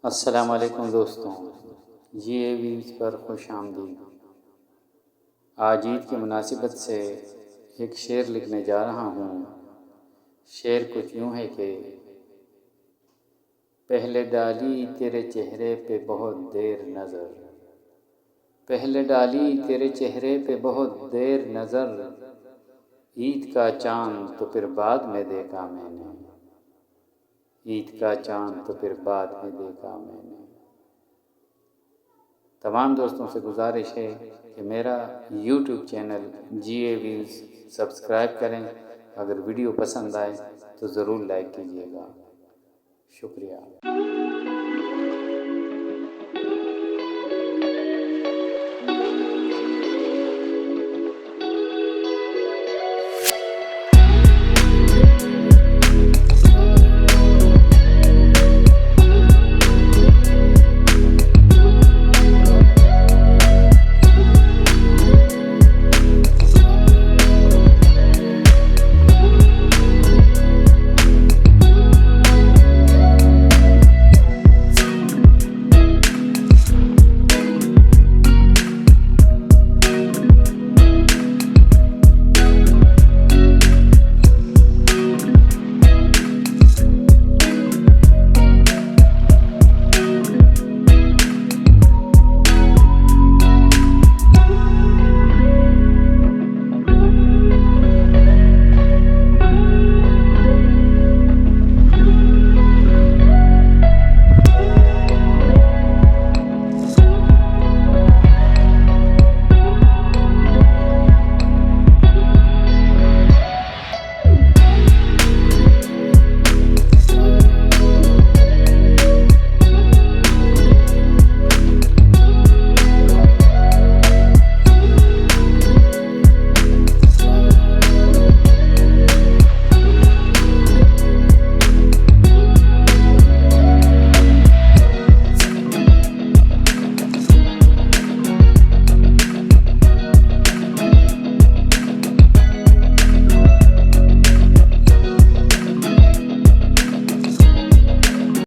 अस्सलाम वालेकुम दोस्तों, ये व्यूज़ पर खुश आमदीद। आज ईद की मुनासिबत से एक शेर लिखने जा रहा हूँ। शेर कुछ यूँ है कि पहले डाली तेरे चेहरे पे बहुत देर नज़र, पहले डाली तेरे चेहरे पे बहुत देर नज़र, ईद का चाँद तो फिर बाद में देखा मैंने, ईद का चाँद तो फिर बाद में देखा मैंने। तमाम दोस्तों से गुजारिश है कि मेरा YouTube channel GA views subscribe करें। अगर वीडियो पसंद आए तो ज़रूर लाइक कीजिएगा। शुक्रिया।